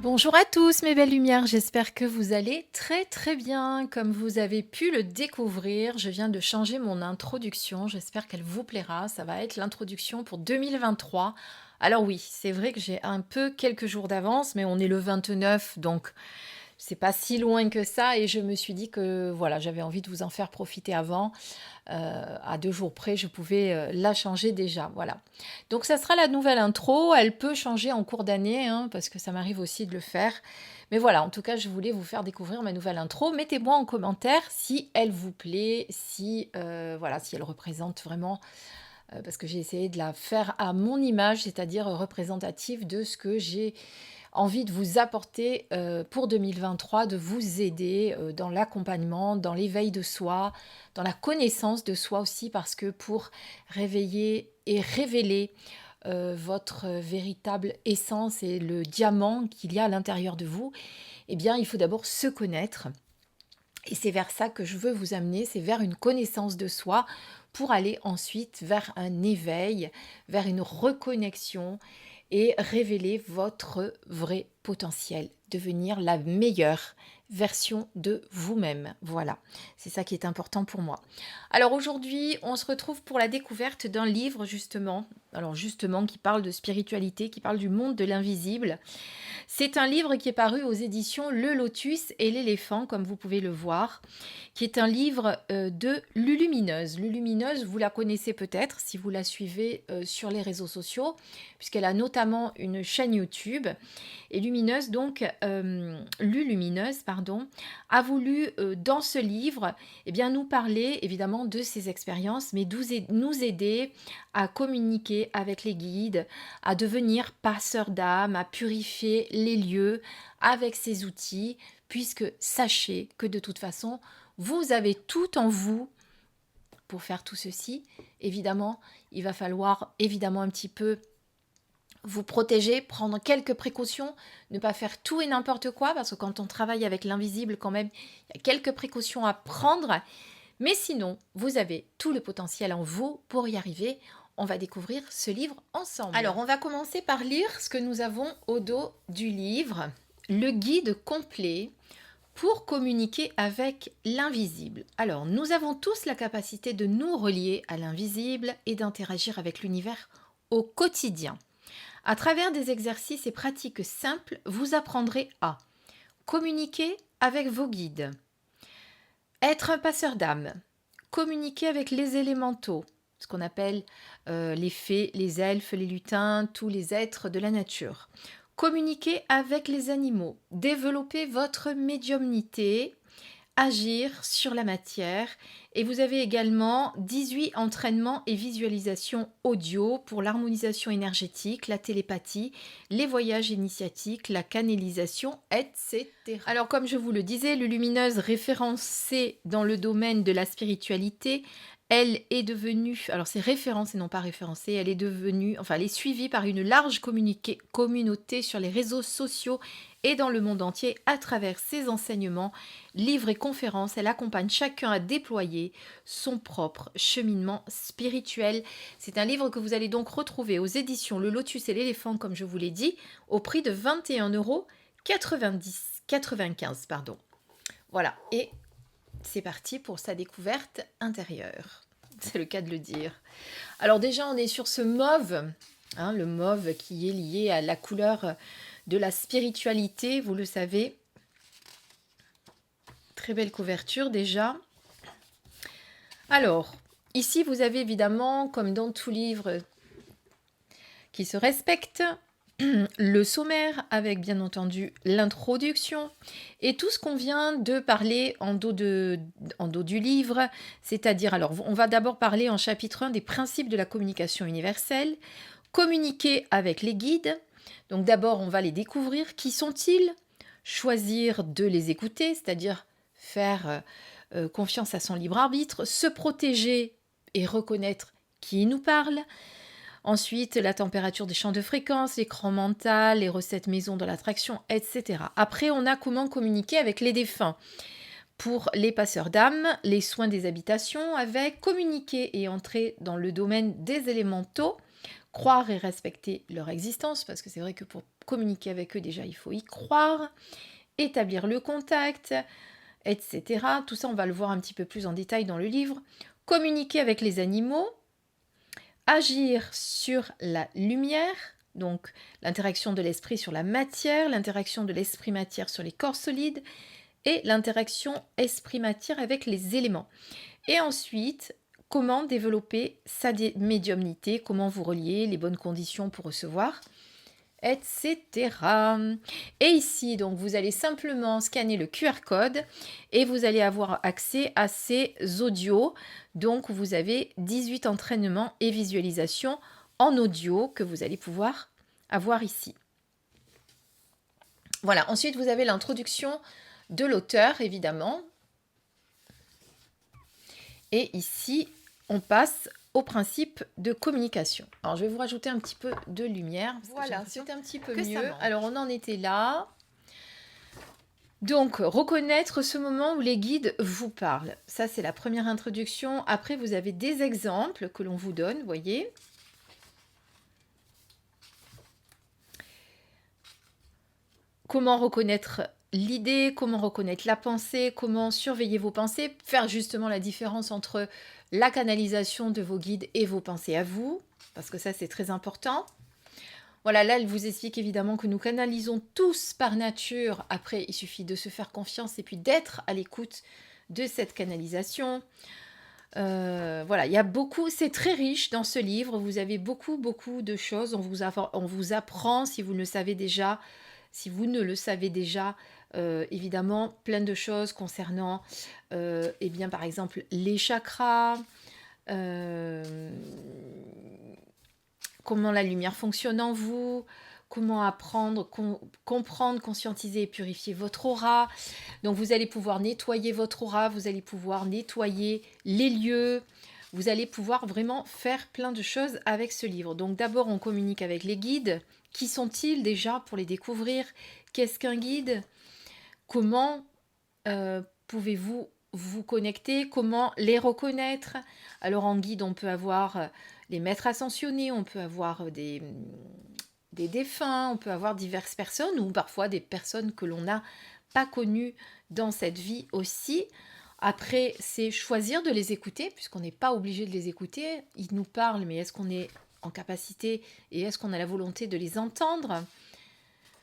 Bonjour à tous mes belles lumières, j'espère que vous allez très très bien. Comme vous avez pu le découvrir, je viens de changer mon introduction, j'espère qu'elle vous plaira. Ça va être l'introduction pour 2023. Alors oui, c'est vrai que j'ai un peu quelques jours d'avance, mais on est le 29, donc c'est pas si loin que ça. Et je me suis dit que voilà, j'avais envie de vous en faire profiter avant. À 2 jours près, je pouvais la changer déjà. Voilà. Donc ça sera la nouvelle intro. Elle peut changer en cours d'année, hein, parce que ça m'arrive aussi de le faire. Mais voilà, en tout cas, je voulais vous faire découvrir ma nouvelle intro. Mettez-moi en commentaire si elle vous plaît, si, voilà, si elle représente vraiment, parce que j'ai essayé de la faire à mon image, c'est-à-dire représentative de ce que j'ai envie de vous apporter pour 2023, de vous aider dans l'accompagnement, dans l'éveil de soi, dans la connaissance de soi aussi, parce que pour réveiller et révéler votre véritable essence et le diamant qu'il y a à l'intérieur de vous, eh bien, il faut d'abord se connaître. Et c'est vers ça que je veux vous amener, c'est vers une connaissance de soi pour aller ensuite vers un éveil, vers une reconnexion et révéler votre vrai potentiel, devenir la meilleure version de vous-même. Voilà, c'est ça qui est important pour moi. Alors aujourd'hui, on se retrouve pour la découverte d'un livre justement qui parle de spiritualité, qui parle du monde de l'invisible. C'est un livre qui est paru aux éditions Le Lotus et l'éléphant, comme vous pouvez le voir, qui est un livre de Lulumineuse. Lulumineuse, vous la connaissez peut-être si vous la suivez sur les réseaux sociaux, puisqu'elle a notamment une chaîne YouTube. Et Lulumineuse, pardon, a voulu dans ce livre nous parler évidemment de ses expériences, mais nous aider à communiquer avec les guides, à devenir passeur d'âme, à purifier les lieux avec ces outils, puisque sachez que de toute façon, vous avez tout en vous pour faire tout ceci. Évidemment, il va falloir évidemment un petit peu vous protéger, prendre quelques précautions, ne pas faire tout et n'importe quoi, parce que quand on travaille avec l'invisible, quand même, il y a quelques précautions à prendre. Mais sinon, vous avez tout le potentiel en vous pour y arriver. On va découvrir ce livre ensemble. Alors, on va commencer par lire ce que nous avons au dos du livre, le guide complet pour communiquer avec l'invisible. Alors, nous avons tous la capacité de nous relier à l'invisible et d'interagir avec l'univers au quotidien. À travers des exercices et pratiques simples, vous apprendrez à communiquer avec vos guides, être un passeur d'âme, communiquer avec les élémentaux, ce qu'on appelle les fées, les elfes, les lutins, tous les êtres de la nature. Communiquer avec les animaux, développer votre médiumnité, agir sur la matière. Et vous avez également 18 entraînements et visualisations audio pour l'harmonisation énergétique, la télépathie, les voyages initiatiques, la canalisation, etc. Alors comme je vous le disais, Lulumineuse référencée dans le domaine de la spiritualité, elle est devenue, alors c'est référencé et non pas référencée, elle est devenue, enfin elle est suivie par une large communauté sur les réseaux sociaux et dans le monde entier à travers ses enseignements, livres et conférences. Elle accompagne chacun à déployer son propre cheminement spirituel. C'est un livre que vous allez donc retrouver aux éditions Le Lotus et l'éléphant, comme je vous l'ai dit, au prix de 21,95 €. Pardon. Voilà, et c'est parti pour sa découverte intérieure. C'est le cas de le dire. Alors déjà, on est sur ce mauve, hein, le mauve qui est lié à la couleur de la spiritualité, vous le savez. Très belle couverture déjà. Alors, ici, vous avez évidemment, comme dans tout livre qui se respecte, le sommaire avec bien entendu l'introduction et tout ce qu'on vient de parler en dos du livre, c'est-à-dire, alors on va d'abord parler en chapitre 1 des principes de la communication universelle, communiquer avec les guides. Donc d'abord on va les découvrir, qui sont-ils? Choisir de les écouter, c'est-à-dire faire confiance à son libre arbitre, se protéger et reconnaître qui nous parle. Ensuite, la température des champs de fréquence, l'écran mental, les recettes maison de l'attraction, etc. Après, on a comment communiquer avec les défunts. Pour les passeurs d'âme, les soins des habitations, avec communiquer et entrer dans le domaine des élémentaux, croire et respecter leur existence, parce que c'est vrai que pour communiquer avec eux, déjà, il faut y croire, établir le contact, etc. Tout ça, on va le voir un petit peu plus en détail dans le livre. Communiquer avec les animaux, agir sur la lumière, donc l'interaction de l'esprit sur la matière, l'interaction de l'esprit-matière sur les corps solides, et l'interaction esprit-matière avec les éléments. Et ensuite, comment développer sa médiumnité, comment vous relier, les bonnes conditions pour recevoir, etc. Et ici, donc, vous allez simplement scanner le QR code et vous allez avoir accès à ces audios. Donc, vous avez 18 entraînements et visualisations en audio que vous allez pouvoir avoir ici. Voilà, ensuite, vous avez l'introduction de l'auteur, évidemment. Et ici, on passe au principe de communication. Alors, je vais vous rajouter un petit peu de lumière. Voilà, c'est un petit peu mieux. Alors, on en était là. Donc, reconnaître ce moment où les guides vous parlent. Ça, c'est la première introduction. Après, vous avez des exemples que l'on vous donne, vous voyez. Comment reconnaître l'idée, comment reconnaître la pensée, comment surveiller vos pensées, faire justement la différence entre la canalisation de vos guides et vos pensées à vous, parce que ça c'est très important. Voilà, là elle vous explique évidemment que nous canalisons tous par nature, après il suffit de se faire confiance et puis d'être à l'écoute de cette canalisation. Voilà, il y a beaucoup, c'est très riche dans ce livre, vous avez beaucoup de choses, on vous apprend, si vous ne le savez déjà, évidemment, plein de choses concernant, eh bien, par exemple, les chakras, comment la lumière fonctionne en vous, comment apprendre, comprendre, conscientiser et purifier votre aura. Donc, vous allez pouvoir nettoyer votre aura, vous allez pouvoir nettoyer les lieux, vous allez pouvoir vraiment faire plein de choses avec ce livre. Donc, d'abord, on communique avec les guides. Qui sont-ils déjà pour les découvrir? Qu'est-ce qu'un guide? Comment pouvez-vous vous connecter? Comment les reconnaître? Alors en guide, on peut avoir les maîtres ascensionnés, on peut avoir des défunts, on peut avoir diverses personnes ou parfois des personnes que l'on n'a pas connues dans cette vie aussi. Après, c'est choisir de les écouter, puisqu'on n'est pas obligé de les écouter. Ils nous parlent, mais est-ce qu'on est en capacité et est-ce qu'on a la volonté de les entendre?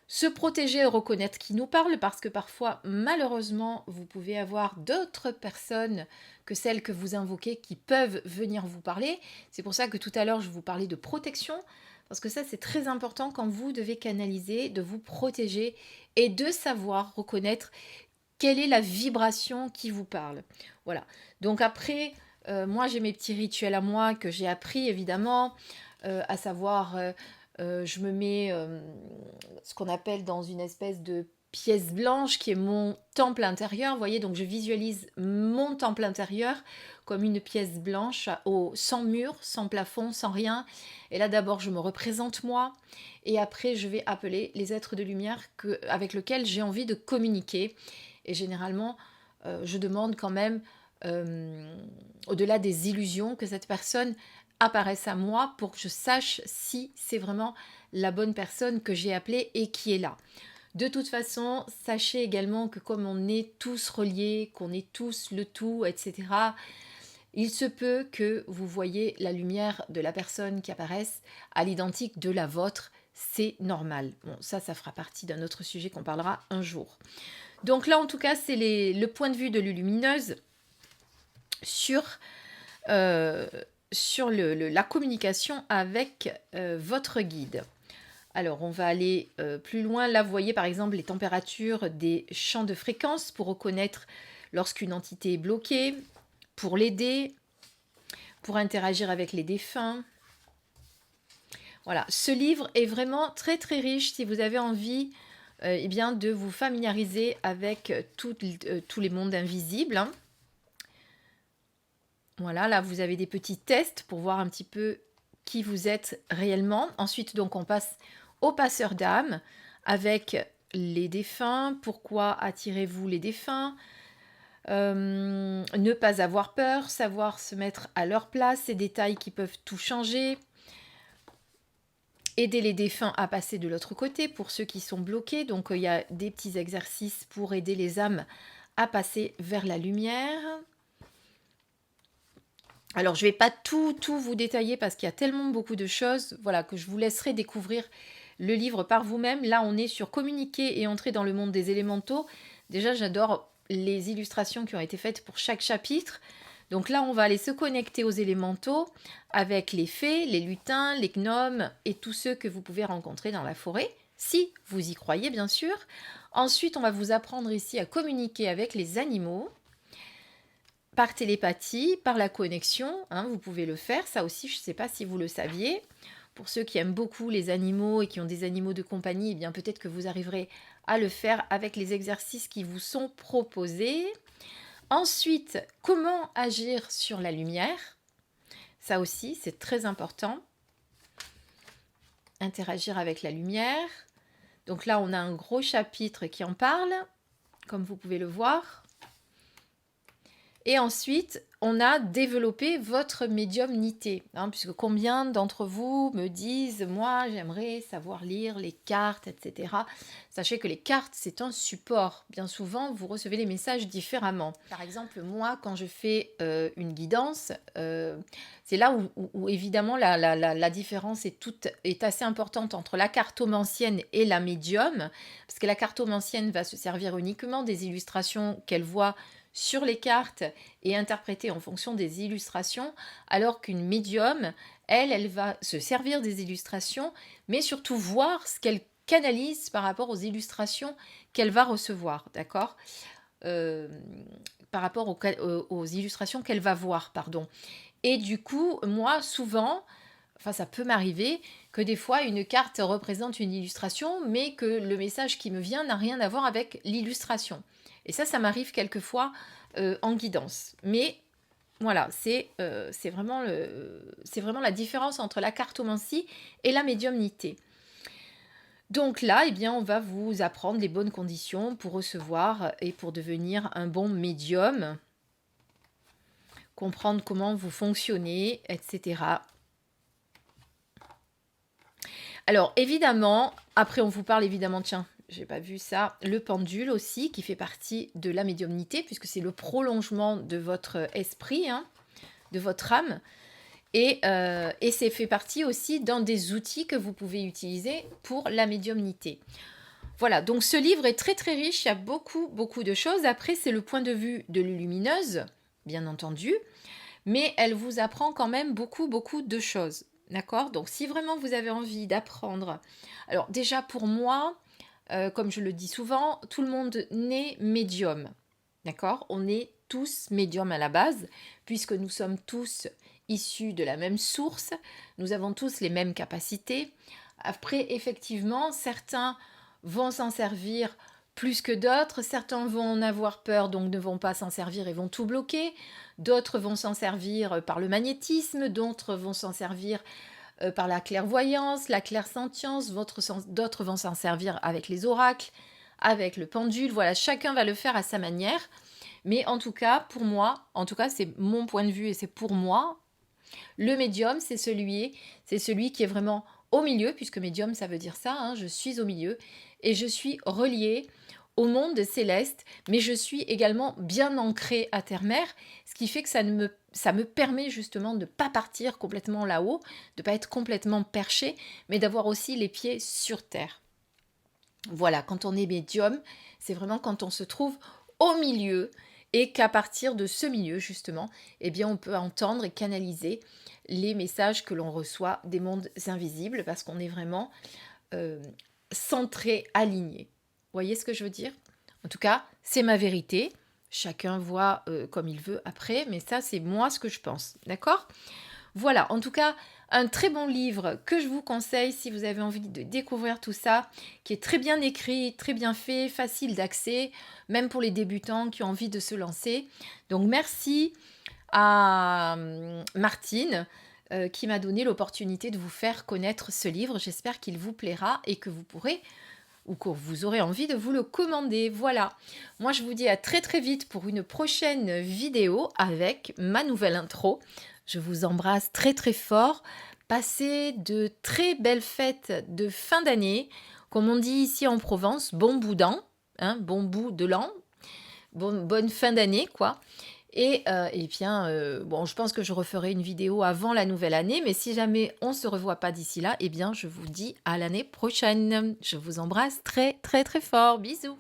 Se protéger et reconnaître qui nous parle, parce que parfois, malheureusement, vous pouvez avoir d'autres personnes que celles que vous invoquez qui peuvent venir vous parler. C'est pour ça que tout à l'heure, je vous parlais de protection, parce que ça, c'est très important quand vous devez canaliser, de vous protéger et de savoir reconnaître quelle est la vibration qui vous parle. Voilà. Donc après, moi, j'ai mes petits rituels à moi que j'ai appris, évidemment, à savoir... je me mets ce qu'on appelle dans une espèce de pièce blanche qui est mon temple intérieur. Vous voyez, donc je visualise mon temple intérieur comme une pièce blanche sans mur, sans plafond, sans rien. Et là d'abord je me représente moi et après je vais appeler les êtres de lumière avec lesquels j'ai envie de communiquer. Et généralement je demande quand même, au-delà des illusions, que cette personne apparaissent à moi pour que je sache si c'est vraiment la bonne personne que j'ai appelée et qui est là. De toute façon, sachez également que comme on est tous reliés, qu'on est tous le tout, etc., il se peut que vous voyez la lumière de la personne qui apparaisse à l'identique de la vôtre. C'est normal. Bon, ça fera partie d'un autre sujet qu'on parlera un jour. Donc là, en tout cas, c'est le point de vue de Lulumineuse sur la communication avec votre guide. Alors, on va aller plus loin. Là, vous voyez par exemple les températures des champs de fréquence pour reconnaître lorsqu'une entité est bloquée, pour l'aider, pour interagir avec les défunts. Voilà, ce livre est vraiment très très riche si vous avez envie eh bien, de vous familiariser avec tous les mondes invisibles. Hein. Voilà, là vous avez des petits tests pour voir un petit peu qui vous êtes réellement. Ensuite, donc, on passe au passeur d'âme avec les défunts. Pourquoi attirez-vous les défunts? Ne pas avoir peur, savoir se mettre à leur place, ces détails qui peuvent tout changer. aider les défunts à passer de l'autre côté pour ceux qui sont bloqués. Donc, il y a des petits exercices pour aider les âmes à passer vers la lumière. Alors, je ne vais pas tout vous détailler parce qu'il y a tellement beaucoup de choses, voilà, que je vous laisserai découvrir le livre par vous-même. Là, on est sur communiquer et entrer dans le monde des élémentaux. Déjà, j'adore les illustrations qui ont été faites pour chaque chapitre. Donc là, on va aller se connecter aux élémentaux avec les fées, les lutins, les gnomes et tous ceux que vous pouvez rencontrer dans la forêt, si vous y croyez bien sûr. Ensuite, on va vous apprendre ici à communiquer avec les animaux par télépathie, par la connexion, hein, vous pouvez le faire, ça aussi je ne sais pas si vous le saviez. Pour ceux qui aiment beaucoup les animaux et qui ont des animaux de compagnie, eh bien peut-être que vous arriverez à le faire avec les exercices qui vous sont proposés. Ensuite, comment agir sur la lumière? Ça aussi, c'est très important. Interagir avec la lumière. Donc là, on a un gros chapitre qui en parle, comme vous pouvez le voir. Et ensuite, on a développé votre médiumnité, hein, puisque combien d'entre vous me disent, moi j'aimerais savoir lire les cartes, etc. Sachez que les cartes, c'est un support. Bien souvent, vous recevez les messages différemment. Par exemple, moi, quand je fais une guidance, c'est là où évidemment la différence est assez importante entre la cartomancienne et la médium, parce que la cartomancienne va se servir uniquement des illustrations qu'elle voit sur les cartes et interprétée en fonction des illustrations, alors qu'une médium, elle va se servir des illustrations, mais surtout voir ce qu'elle canalise par rapport aux illustrations qu'elle va recevoir, d'accord, par rapport aux illustrations qu'elle va voir, pardon. Et du coup, moi, souvent, enfin ça peut m'arriver que des fois une carte représente une illustration, mais que le message qui me vient n'a rien à voir avec l'illustration. Et ça m'arrive quelquefois en guidance. Mais voilà, c'est vraiment la différence entre la cartomancie et la médiumnité. Donc là, eh bien, on va vous apprendre les bonnes conditions pour recevoir et pour devenir un bon médium, comprendre comment vous fonctionnez, etc. Alors évidemment, après on vous parle évidemment, tiens, j'ai pas vu ça, le pendule aussi, qui fait partie de la médiumnité, puisque c'est le prolongement de votre esprit, hein, de votre âme. Et c'est fait partie aussi d'un des outils que vous pouvez utiliser pour la médiumnité. Voilà, donc ce livre est très très riche, il y a beaucoup de choses. Après, c'est le point de vue de l'lumineuse, bien entendu, mais elle vous apprend quand même beaucoup de choses. D'accord? Donc si vraiment vous avez envie d'apprendre, alors déjà pour moi, comme je le dis souvent, tout le monde naît médium. D'accord? On est tous médiums à la base, puisque nous sommes tous issus de la même source, nous avons tous les mêmes capacités. Après, effectivement, certains vont s'en servir plus que d'autres, certains vont en avoir peur, donc ne vont pas s'en servir et vont tout bloquer, d'autres vont s'en servir par le magnétisme, d'autres vont s'en servir par la clairvoyance, la clairsentience, d'autres vont s'en servir avec les oracles, avec le pendule, voilà, chacun va le faire à sa manière, mais en tout cas, pour moi, en tout cas c'est mon point de vue et c'est pour moi, le médium c'est celui qui est vraiment au milieu, puisque médium ça veut dire ça, hein, je suis au milieu, et je suis reliée au monde céleste, mais je suis également bien ancrée à terre-mère, ce qui fait que ça me permet justement de ne pas partir complètement là-haut, de ne pas être complètement perché, mais d'avoir aussi les pieds sur terre. Voilà, quand on est médium, c'est vraiment quand on se trouve au milieu et qu'à partir de ce milieu, justement, eh bien, on peut entendre et canaliser les messages que l'on reçoit des mondes invisibles parce qu'on est vraiment centré, aligné. Vous voyez ce que je veux dire? En tout cas, c'est ma vérité. Chacun voit comme il veut après, mais ça, c'est moi ce que je pense. D'accord? Voilà, en tout cas, un très bon livre que je vous conseille si vous avez envie de découvrir tout ça, qui est très bien écrit, très bien fait, facile d'accès, même pour les débutants qui ont envie de se lancer. Donc merci à Martine qui m'a donné l'opportunité de vous faire connaître ce livre. J'espère qu'il vous plaira et que vous pourrez ou que vous aurez envie de vous le commander. Voilà, moi je vous dis à très très vite pour une prochaine vidéo avec ma nouvelle intro. Je vous embrasse très très fort. Passez de très belles fêtes de fin d'année, comme on dit ici en Provence, bon boudin, hein, bon bout de l'an, bonne fin d'année, quoi. Et bien, bon, je pense que je referai une vidéo avant la nouvelle année, mais si jamais on se revoit pas d'ici là, eh bien, je vous dis à l'année prochaine. Je vous embrasse très, très, très fort. Bisous.